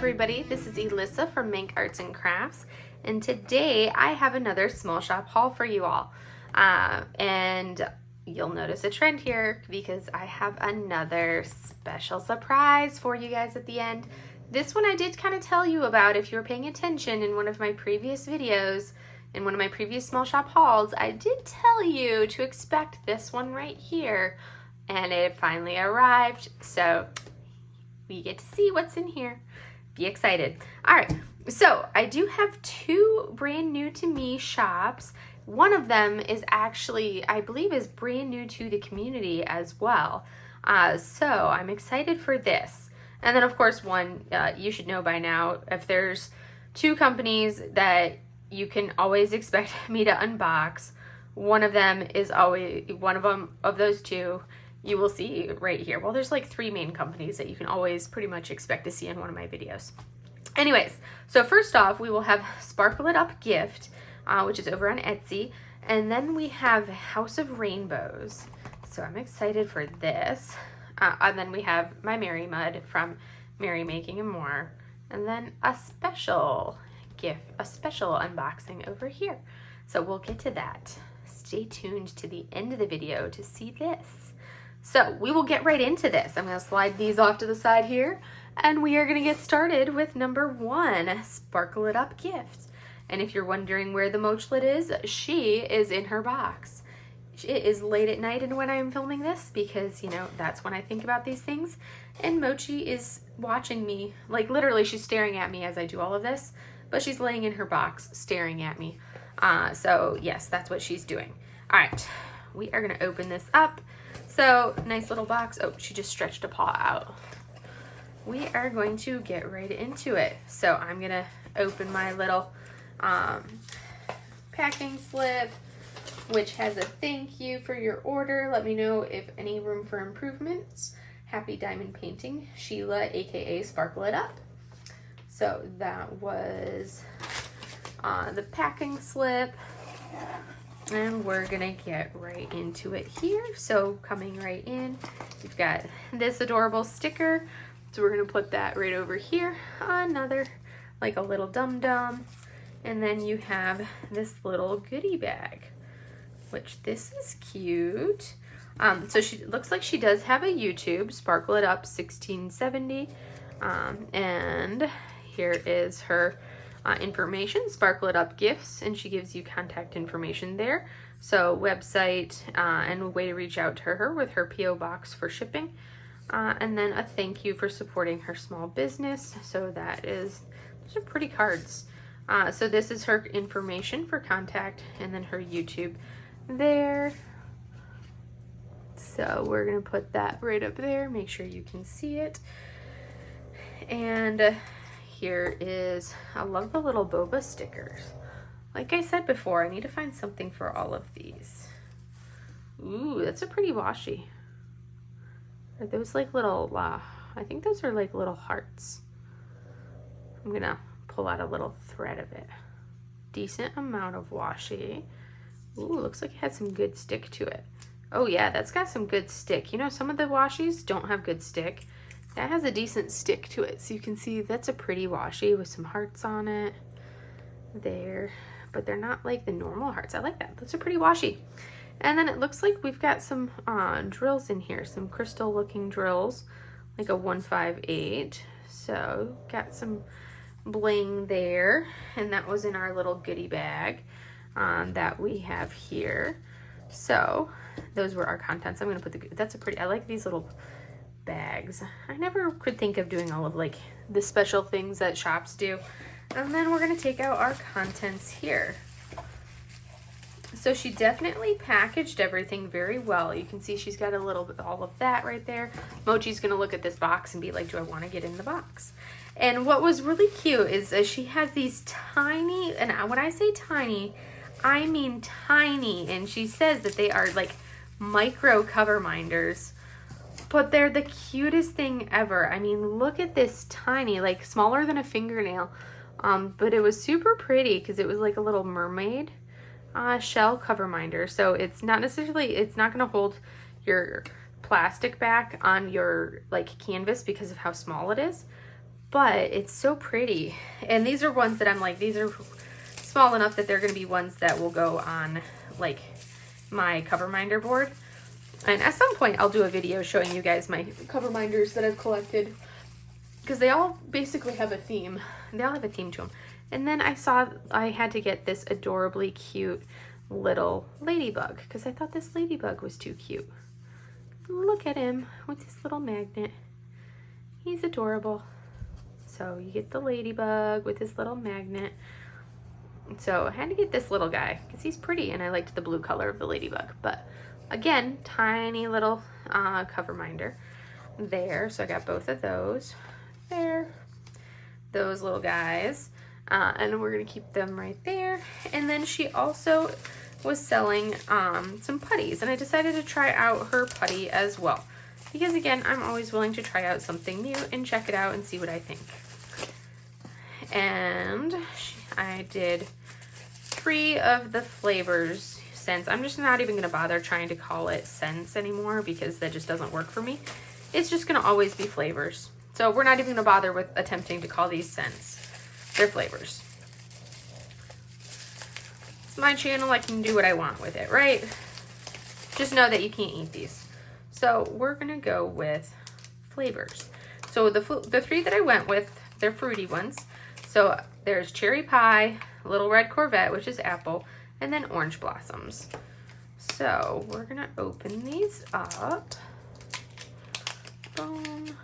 everybody, this is Elissa from Mank Arts and Crafts, and today I have another small shop haul for you all. And you'll notice a trend here because I have another special surprise for you guys at the end. This one I did kind of tell you about if you were paying attention in one of my previous videos, in one of my previous small shop hauls. I did tell you to expect this one right here, and it finally arrived, so we get to see what's in here. Be excited. All right, so I do have two brand new to me shops. One of them is actually, I believe, is brand new to the community as well. So I'm excited for this. And then of course one, you should know by now, if there's two companies that you can always expect me to unbox, one of them is always, one of them, of those two, you will see right here. Well, there's like three main companies that you can always pretty much expect to see in one of my videos. Anyways, so first off, we will have Sparkle It Up Gift, which is over on Etsy. And then we have House of Rainbows. So I'm excited for this. And then we have my Merry Mud from Merry Making and More. And then a special gift, a special unboxing over here. So we'll get to that. Stay tuned to the end of the video to see this. So we will get right into this. I'm going to slide these off to the side here, and we are going to get started with number one, Sparkle It Up Gift. And if you're wondering where the Mochlet is, she is in her box. It is late at night and when I am filming this, because, you know, that's when I think about these things. And Mochi is watching me, like literally she's staring at me as I do all of this, but she's laying in her box staring at me. So yes, that's what she's doing. All right, we are going to open this up. So, nice little box. Oh, she just stretched a paw out. We are going to get right into it. So, I'm going to open my little packing slip, which has a thank you for your order. Let me know if any room for improvements. Happy Diamond Painting, Sheila, aka Sparkle It Up. So, that was the packing slip. And we're gonna get right into it here. So coming right in, we've got this adorable sticker. So we're gonna put that right over here. Another, like a little dum-dum. And then you have this little goodie bag, which this is cute. So she looks like she does have a YouTube, Sparkle It Up 1670. And here is her information, Sparkle It Up Gifts, and she gives you contact information there. So website and a way to reach out to her with her P.O. box for shipping. And then a thank you for supporting her small business. So that is, those are pretty cards. So this is her information for contact, and then her YouTube there. So we're going to put that right up there. Make sure you can see it. And here is, I love the little boba stickers. Like I said before, I need to find something for all of these. Ooh, that's a pretty washi. Are those like little, I think those are like little hearts. I'm gonna pull out a little thread of it. Decent amount of washi. Ooh, looks like it had some good stick to it. Oh yeah, that's got some good stick. You know, some of the washis don't have good stick. That has a decent stick to it, so you can see that's a pretty washi with some hearts on it there, but they're not like the normal hearts. I like that. That's a pretty washi. And then it looks like we've got some drills in here, some crystal looking drills, like a 158. So got some bling there, and that was in our little goodie bag that we have here. So those were our contents. I'm gonna put the, that's a pretty, I like these little bags. I never could think of doing all of like the special things that shops do. And then we're going to take out our contents here. So she definitely packaged everything very well. You can see she's got a little bit, all of that right there. Mochi's going to look at this box and be like, do I want to get in the box? And what was really cute is she has these tiny, and when I say tiny, I mean tiny. And she says that they are like micro cover minders. But they're the cutest thing ever. I mean, look at this tiny, like smaller than a fingernail. But it was super pretty because it was like a little mermaid shell cover minder. So it's not necessarily, it's not going to hold your plastic back on your like canvas because of how small it is. but it's so pretty. And these are ones that I'm like, these are small enough that they're going to be ones that will go on like my coverminder board. And at some point I'll do a video showing you guys my coverminders that I've collected, because they all basically have a theme. They all have a theme to them. And then I saw I had to get this adorably cute little ladybug, because I thought this ladybug was too cute. Look at him with his little magnet. He's adorable. So you get the ladybug with his little magnet. So I had to get this little guy because he's pretty, and I liked the blue color of the ladybug. But again, tiny little coverminder there. So I got both of those there, those little guys, and we're gonna keep them right there. And then she also was selling some putties, and I decided to try out her putty as well, because again, I'm always willing to try out something new and check it out and see what I think. And I did 3 of the flavors scents. I'm just not even gonna bother trying to call it scents anymore, because that just doesn't work for me. It's just gonna always be flavors. So we're not even gonna bother with attempting to call these scents. They're flavors. It's my channel, I can do what I want with it, right? Just know that you can't eat these. So we're gonna go with flavors. So the 3 that I went with, they're fruity ones. So there's cherry pie, little red Corvette, which is apple, and then orange blossoms. So we're gonna open these up. Boom.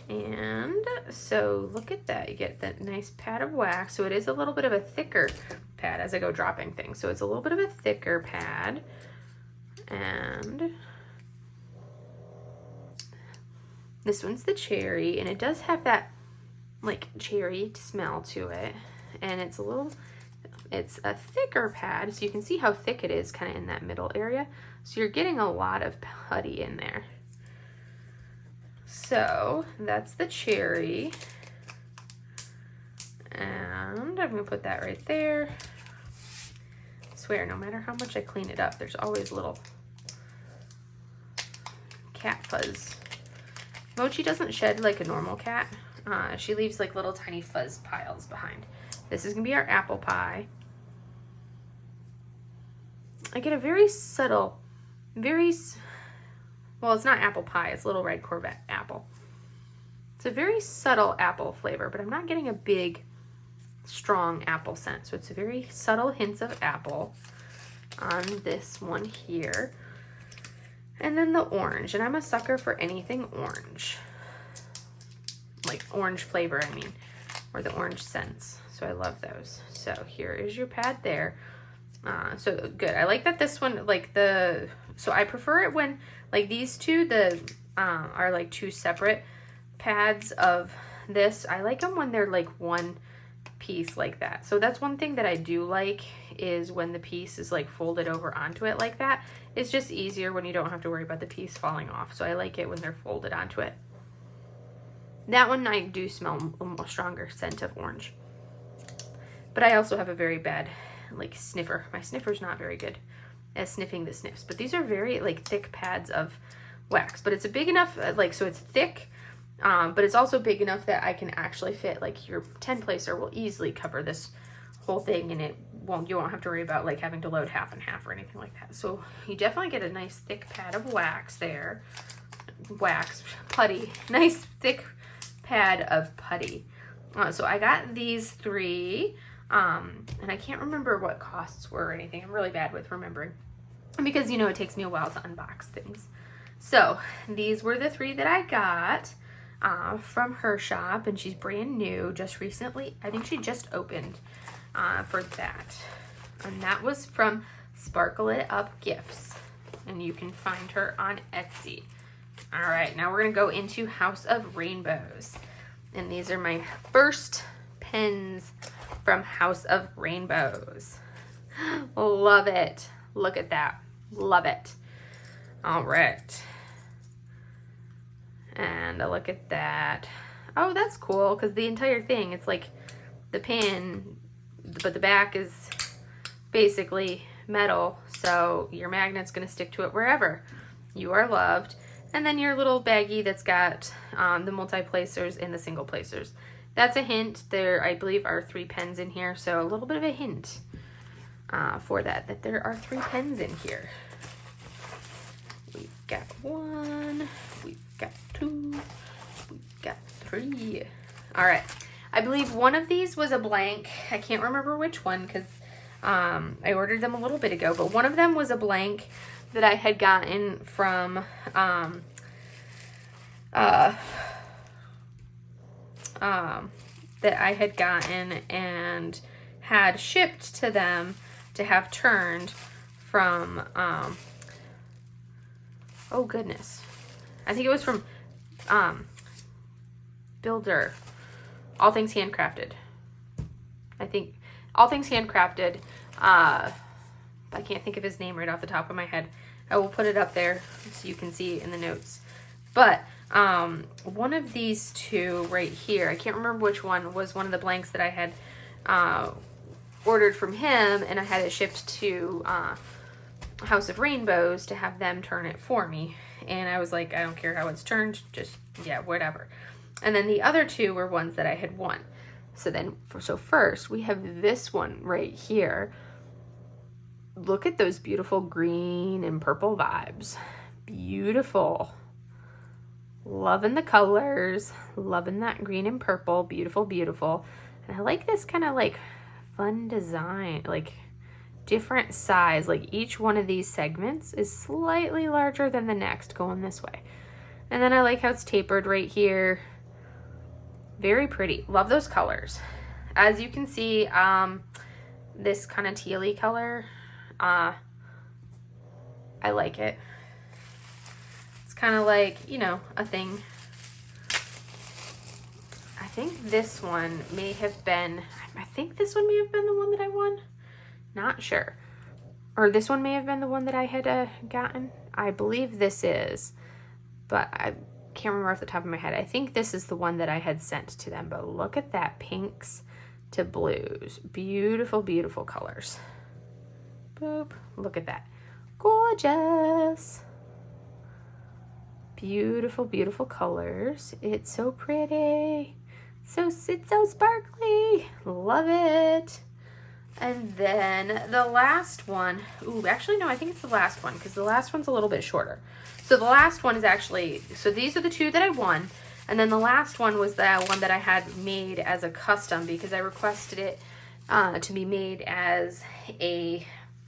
And so look at that, you get that nice pad of wax. So it is a little bit of a thicker pad as I go dropping things. So it's a little bit of a thicker pad. And this one's the cherry, and it does have that like cherry smell to it. And it's a thicker pad, so you can see how thick it is kind of in that middle area. So you're getting a lot of putty in there. So that's the cherry, and I'm gonna put that right there. I swear, no matter how much I clean it up, there's always little cat fuzz. Mochi doesn't shed like a normal cat. She leaves like little tiny fuzz piles behind. This is gonna be our apple pie. I get a very subtle, well, it's not apple pie, it's Little Red Corvette apple. It's a very subtle apple flavor, but I'm not getting a big, strong apple scent. So it's a very subtle hints of apple on this one here. And then the orange, and I'm a sucker for anything orange. Like orange flavor, I mean, or the orange scents. So I love those. So here is your pad there. So good. I like that this one, like so I prefer it when like these two, are like 2 separate pads of this. I like them when they're like one piece like that. So that's one thing that I do like, is when the piece is like folded over onto it like that. It's just easier when you don't have to worry about the piece falling off. So I like it when they're folded onto it. That one I do smell a more stronger scent of orange. But I also have a very bad like sniffer. My sniffer's not very good at sniffing the sniffs, but these are very like thick pads of wax. But it's a big enough, like, so it's thick, but it's also big enough that I can actually fit, like, your 10 placer will easily cover this whole thing, and you won't have to worry about like having to load half and half or anything like that. So you definitely get a nice thick pad of wax there. Putty, nice thick pad of putty. So I got these 3. And I can't remember what costs were or anything. I'm really bad with remembering, because, you know, it takes me a while to unbox things. So these were the 3 that I got from her shop, and she's brand new, just recently. I think she just opened for that. And that was from Sparkle It Up Gifts, and you can find her on Etsy. All right, now we're gonna go into House of Rainbows, and these are my first pens from House of Rainbows. Love it. Look at that. Love it. All right. And look at that. Oh, that's cool, because the entire thing, it's like the pin, but the back is basically metal, so your magnet's going to stick to it wherever. You are loved. And then your little baggie that's got the multi-placers and the single placers. That's a hint. There, I believe, are 3 pens in here, so a little bit of a hint for that there are 3 pens in here. We've got 1, we've got 2, we've got 3. All right. I believe one of these was a blank. I can't remember which one because I ordered them a little bit ago, but one of them was a blank that I had gotten from that I had gotten and had shipped to them to have turned from oh goodness, I think it was from Builder, All Things Handcrafted. I think All Things Handcrafted. I can't think of his name right off the top of my head. I will put it up there so you can see in the notes. But one of these 2 right here, I can't remember which one, was one of the blanks that I had ordered from him, and I had it shipped to House of Rainbows to have them turn it for me. And I was like, I don't care how it's turned, just, yeah, whatever. And then the other 2 were ones that I had won. So first, we have this one right here. Look at those beautiful green and purple vibes. Beautiful. Loving the colors. Loving that green and purple. Beautiful, beautiful. And I like this kind of like fun design, like different size. Like each one of these segments is slightly larger than the next going this way. And then I like how it's tapered right here. Very pretty. Love those colors. As you can see, this kind of tealy color, I like it. It's kind of like, you know, a thing. I think this one may have been, I think this one may have been the one that I won. Not sure. Or this one may have been the one that I had gotten. I believe this is, but I can't remember off the top of my head. I think this is the one that I had sent to them, but look at that pinks to blues. Beautiful, beautiful colors. Boop. Look at that. Gorgeous. Beautiful, beautiful colors. It's so pretty. It's so sparkly. Love it. And then the last one, ooh, actually no, I think it's the last one because the last one's a little bit shorter. So the last one is actually, so these are the 2 that I won. And then the last one was the one that I had made as a custom because I requested it to be made as a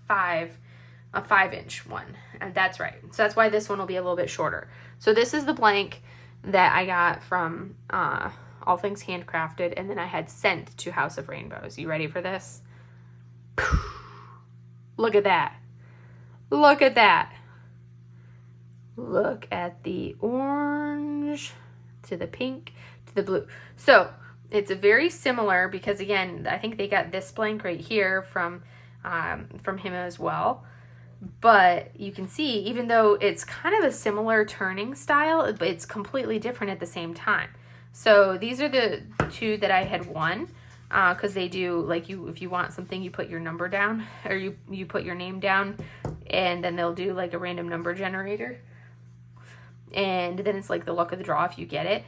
5-inch one. And that's right. So that's why this one will be a little bit shorter. So this is the blank that I got from All Things Handcrafted, and then I had sent to House of Rainbows. You ready for this? Look at that. Look at that. Look at the orange to the pink to the blue. So it's very similar because, again, I think they got this blank right here from him as well. But you can see, even though it's kind of a similar turning style, it's completely different at the same time. So these are the 2 that I had won. Because they do, like, if you want something, you put your number down, or you put your name down, and then they'll do like a random number generator, and then it's like the luck of the draw if you get it.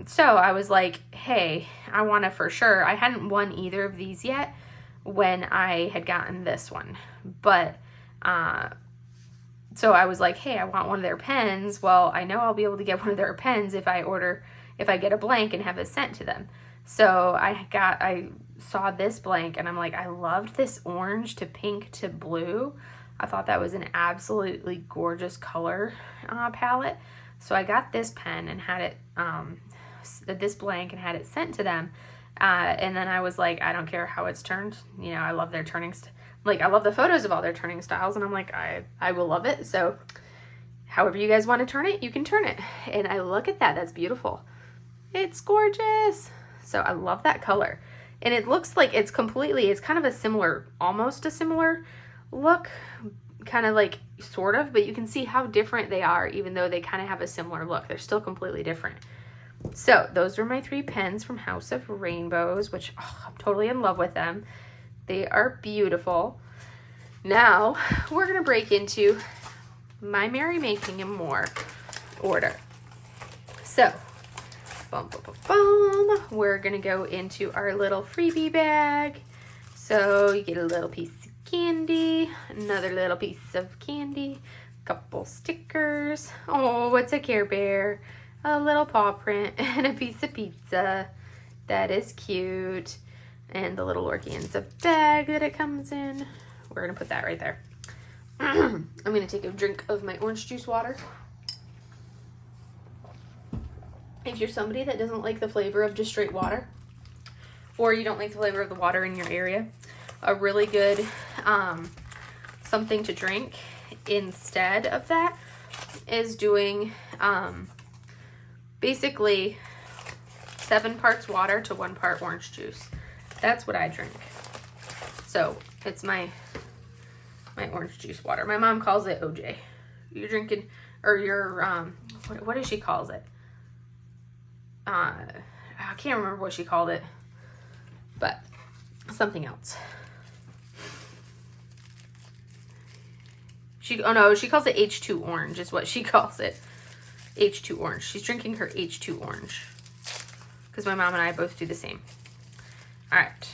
So I was like, hey, I want to for sure. I hadn't won either of these yet when I had gotten this one, but so I was like, hey, I want one of their pens. Well, I know I'll be able to get one of their pens if I get a blank and have it sent to them. So I saw this blank and I'm like, I loved this orange to pink to blue. I thought that was an absolutely gorgeous color palette. So I got this pen and had it, this blank, and had it sent to them. And then I was like, I don't care how it's turned. You know, I love their turning, I love the photos of all their turning styles. And I'm like, I will love it. So however you guys want to turn it, you can turn it. And I look at that. That's beautiful. It's gorgeous. So I love that color. And it looks like it's kind of a similar, almost a similar look, kind of like, sort of, but you can see how different they are, even though they kind of have a similar look. They're still completely different. So those were my 3 pens from House of Rainbows, which I'm totally in love with them. They are beautiful. Now we're going to break into my merrymaking and more. order. So, boom, boom, boom, boom. We're gonna go into our little freebie bag. So you get a little piece of candy, another little piece of candy, couple stickers. Oh, what's a Care Bear? A little paw print and a piece of pizza. That is cute. And the little organza bag that it comes in. We're gonna put that right there. I'm gonna take a drink of my orange juice water. If you're somebody that doesn't like the flavor of just straight water, or you don't like the flavor of the water in your area, a really good something to drink instead of that is doing basically 7 parts water to 1 part orange juice. That's what I drink. So it's my orange juice water. My mom calls it OJ. You're drinking, or you're what does she calls it? I can't remember what she called it, but something else. She calls it H2 orange is what she calls it. H2 orange. She's drinking her H2 orange because my mom and I both do the same. All right.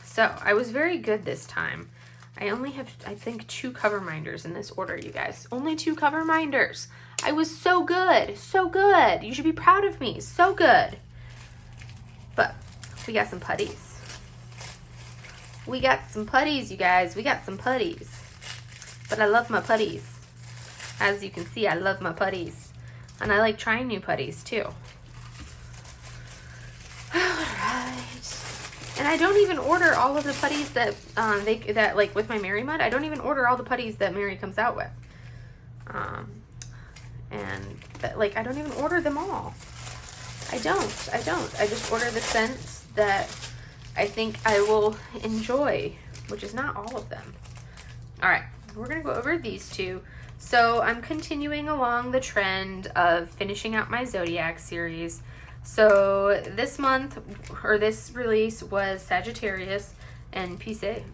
So I was very good this time. I only have, I think, 2 coverminders in this order, you guys. Only 2 coverminders. I was so good. So good. You should be proud of me. So good. But we got some putties. We got some putties, you guys. We got some putties. But I love my putties. As you can see, I love my putties. And I like trying new putties, too. Alright. And I don't even order all of the putties that, like with my Mary Mud, I don't even order all the putties that Mary comes out with. And, I don't even order them all. I don't. I just order the scents that I think I will enjoy, which is not all of them. Alright, we're going to go over these 2. So I'm continuing along the trend of finishing out my Zodiac series. So this month, or this release, was Sagittarius and Pisces.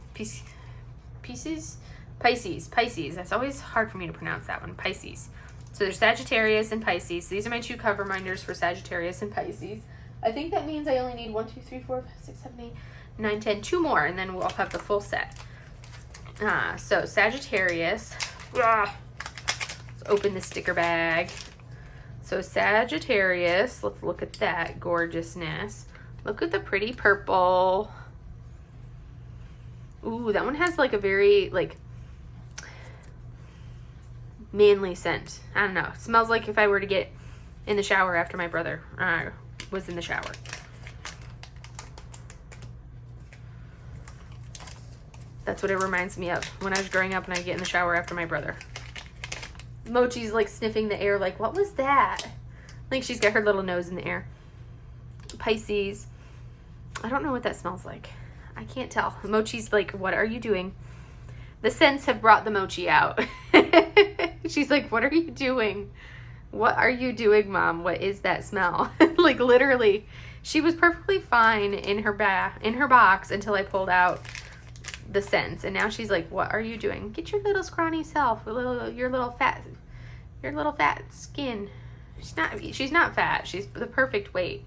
That's always hard for me to pronounce that one. Pisces. So there's Sagittarius and Pisces. These are my 2 cover minders for Sagittarius and Pisces. I think that means I only need 1, 2, 3, 4, 5, 6, 7, 8, 9, 10, 2 more, and then we'll have the full set. So Sagittarius. Let's open the sticker bag. So Sagittarius, let's look at that gorgeousness. Look at the pretty purple. Ooh, that one has like a very manly scent. I don't know. It smells like if I were to get in the shower after my brother was in the shower. That's what it reminds me of when I was growing up and I'd get in the shower after my brother. Mochi's like sniffing the air like, what was that? Like she's got her little nose in the air. Pisces. I don't know what that smells like. I can't tell. Mochi's like, what are you doing? The scents have brought the Mochi out. She's like, what are you doing? What are you doing, Mom? What is that smell? Like literally, she was perfectly fine in her box until I pulled out the scents, and now she's like, what are you doing? Get your little scrawny self, your little fat skin. She's not fat. She's the perfect weight.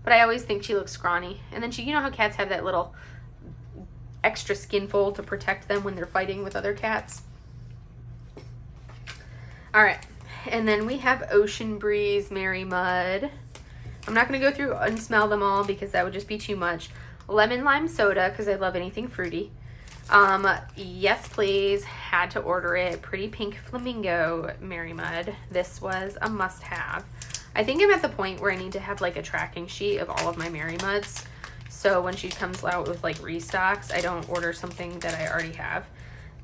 But I always think she looks scrawny. And then you know how cats have that little extra skin fold to protect them when they're fighting with other cats? All right. And then we have Ocean Breeze, Mary Mud. I'm not going to go through and smell them all because that would just be too much. Lemon Lime Soda, because I love anything fruity. Yes Please, had to order it. Pretty Pink Flamingo, Mary Mud. This was a must-have. I think I'm at the point where I need to have like a tracking sheet of all of my Mary Muds. So when she comes out with like restocks, I don't order something that I already have.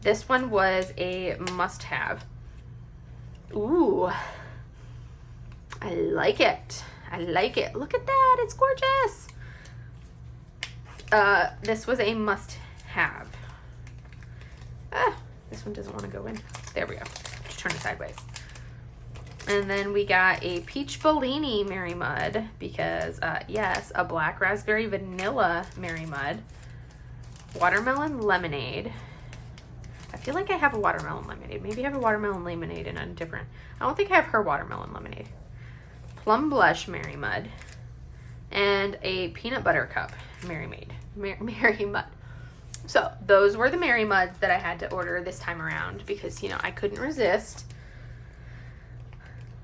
This one was a must-have. Ooh, I like it. I like it. Look at that. It's gorgeous. This was a must-have. This one doesn't want to go in. There we go. Just turn it sideways. And then we got a Peach Bellini Mary Mud because, yes, a Black Raspberry Vanilla Mary Mud. Watermelon Lemonade. I feel like I have a watermelon lemonade. Maybe I have a watermelon lemonade and a different. I don't think I have her watermelon lemonade. Plum Blush Mary Mud. And a peanut butter cup Mary Mud. So those were the Mary Muds that I had to order this time around because, you know, I couldn't resist.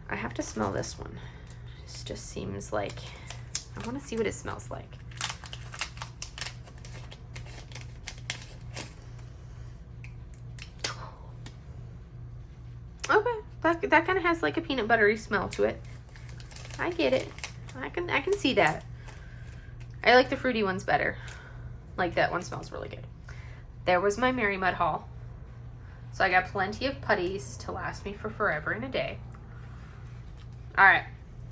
I have to smell this one. This just seems like, I want to see what it smells like. Okay, that kind of has like a peanut buttery smell to it. I get it. I can see that. I like the fruity ones better. Like that one smells really good. There was my Mary Mud haul. So I got plenty of putties to last me for forever and a day. All right,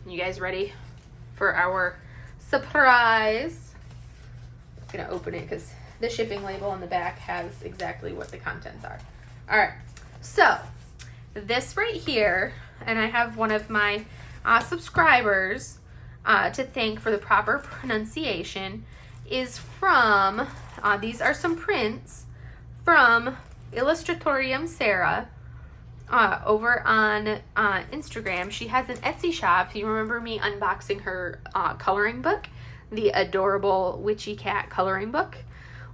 you guys ready for our surprise? I'm gonna open it because the shipping label on the back has exactly what the contents are. All right, so this right here, and I have one of my subscribers to thank for the proper pronunciation, is from, these are some prints from Illustratorium Sarah over on Instagram. She has an Etsy shop. You remember me unboxing her coloring book, the adorable witchy cat coloring book?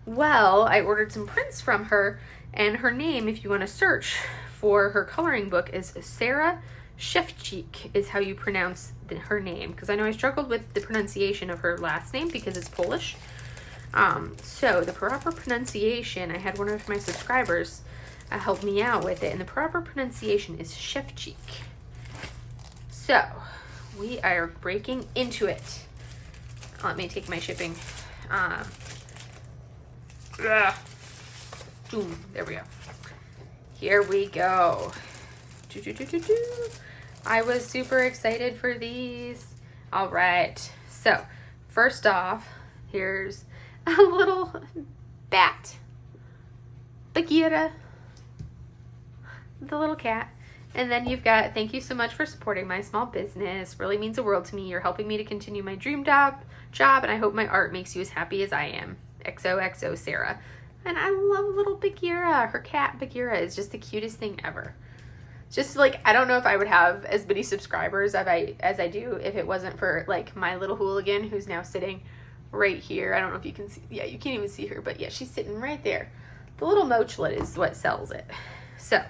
Well, I ordered some prints from her, and her name, if you want to search for her coloring book, is Sarah Szewczyk is how you pronounce her name, because I know I struggled with the pronunciation of her last name because it's Polish. So the proper pronunciation, I had one of my subscribers help me out with it, and the proper pronunciation is Szewczyk. So we are breaking into it. Let me take my shipping. There we go. Here we go. I was super excited for these. All right. So first off, here's a little bat. Bagheera. The little cat. And then you've got, thank you so much for supporting my small business. Really means the world to me. You're helping me to continue my dream job, and I hope my art makes you as happy as I am. XOXO Sarah. And I love little Bagheera. Her cat Bagheera is just the cutest thing ever. Just like, I don't know if I would have as many subscribers as I do if it wasn't for like my little hooligan who's now sitting right here. I don't know if you can see. Yeah, you can't even see her, but yeah, she's sitting right there. The little mochlet is what sells it. So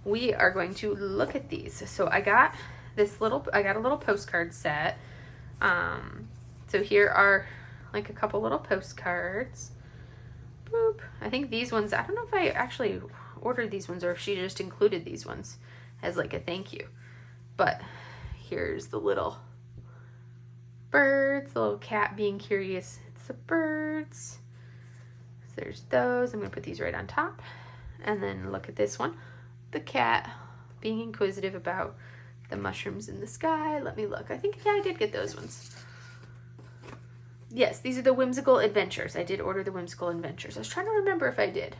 we are going to look at these. So I got a little postcard set. So here are like a couple little postcards. Boop. I think these ones, I don't know if I actually ordered these ones or if she just included these ones as like a thank you. But here's the little birds, the little cat being curious. It's the birds. So there's those. I'm going to put these right on top. And then look at this one. The cat being inquisitive about the mushrooms in the sky. Let me look. I think, yeah, I did get those ones. Yes, these are the Whimsical Adventures. I did order the Whimsical Adventures. I was trying to remember if I did.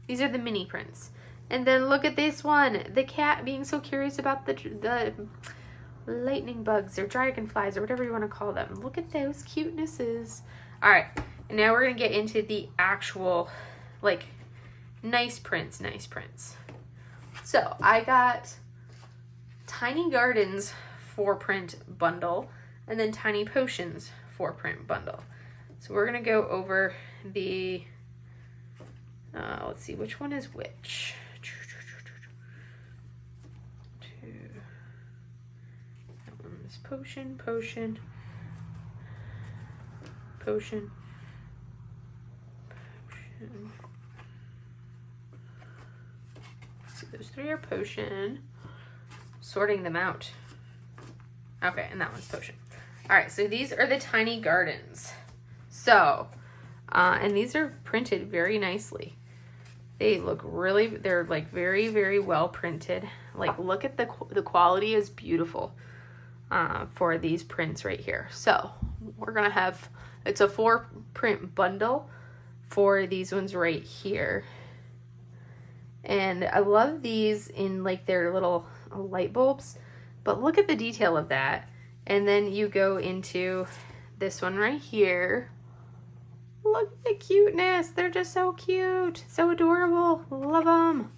These are the mini prints. And then look at this one. The cat being so curious about the lightning bugs or dragonflies or whatever you want to call them. Look at those cutenesses. All right. And now we're going to get into the actual, like, nice prints. So I got Tiny Gardens 4-print bundle and then Tiny Potions 4-print bundle. So we're going to go over the, let's see, which one is which? That one's Potion. So those three are Potion. Sorting them out. Okay, and that one's Potion. All right, so these are the Tiny Gardens. So, and these are printed very nicely. They look really, they're like very, very well printed. Like, look at the quality is beautiful for these prints right here. So we're gonna have, it's a 4-print bundle for these ones right here. And I love these in like their little light bulbs, but look at the detail of that. And then you go into this one right here. Look at the cuteness. They're just so cute. So adorable. Love them.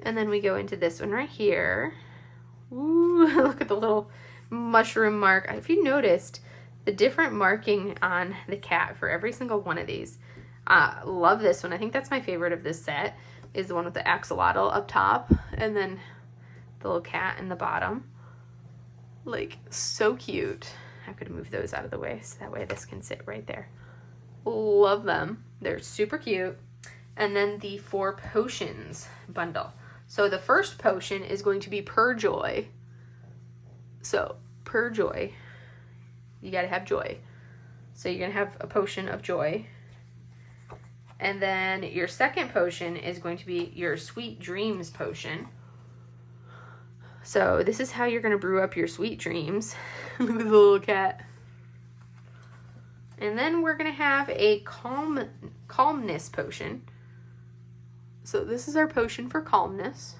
And then we go into this one right here. Ooh, look at the little mushroom mark. If you noticed the different marking on the cat for every single one of these. Love this one. I think that's my favorite of this set, is the one with the axolotl up top and then the little cat in the bottom. Like, so cute. I could move those out of the way so that way this can sit right there. Love them. They're super cute. And then the 4 potions bundle. So the first potion is going to be per joy. So per joy, you got to have joy. So you're going to have a potion of joy. And then your second potion is going to be your sweet dreams potion. So this is how you're going to brew up your sweet dreams. Look at the little cat. And then we're going to have a calmness potion. So this is our potion for calmness.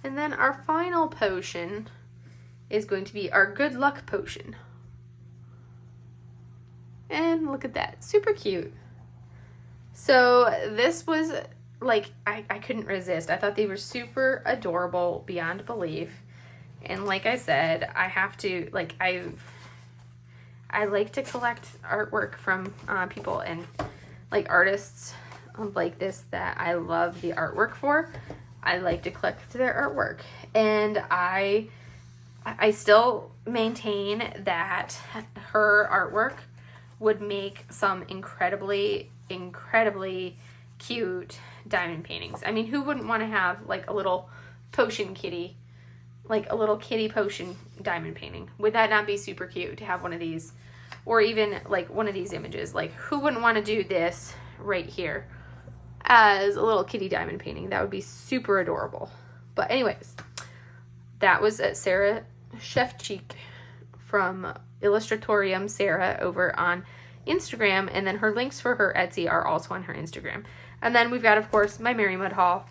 And then our final potion is going to be our good luck potion. And look at that. Super cute. So this was like, I couldn't resist. I thought they were super adorable beyond belief. And like I said, I have to, like, I like to collect artwork from people and like artists like this that I love the artwork for. I like to collect their artwork. And I still maintain that her artwork would make some incredibly cute diamond paintings. I mean, who wouldn't want to have like a little potion kitty, like a little kitty potion diamond painting? Would that not be super cute to have one of these? Or even like one of these images? Like, who wouldn't want to do this right here as a little kitty diamond painting? That would be super adorable. But anyways, that was Sarah Shefcheek from Illustratorium Sarah over on Instagram, and then her links for her Etsy are also on her Instagram. And then we've got, of course, my Merry Mud Haul,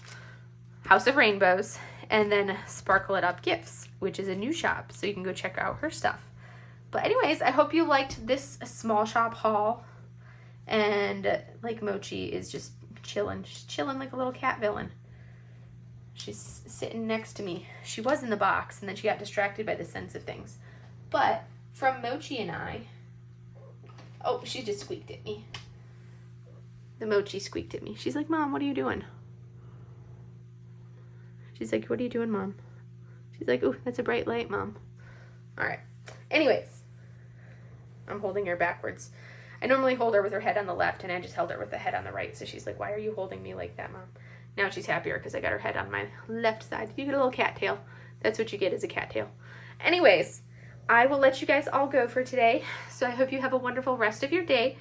House of Rainbows, and then Sparkle It Up Gifts, which is a new shop, so you can go check out her stuff. But anyways, I hope you liked this small shop haul. And like Mochi is just chilling. She's chilling like a little cat villain. She's sitting next to me. She was in the box, and then she got distracted by the sense of things. But from Mochi and I... Oh, she just squeaked at me. The Mochi squeaked at me. She's like, Mom, what are you doing? She's like, what are you doing, Mom? She's like, ooh, that's a bright light, Mom. All right. Anyways, I'm holding her backwards. I normally hold her with her head on the left, and I just held her with the head on the right. So she's like, why are you holding me like that, Mom? Now she's happier because I got her head on my left side. You get a little cat tail. That's what you get, is a cat tail. Anyways, I will let you guys all go for today. So I hope you have a wonderful rest of your day.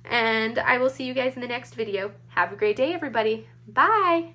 And I will see you guys in the next video. Have a great day, everybody. Bye.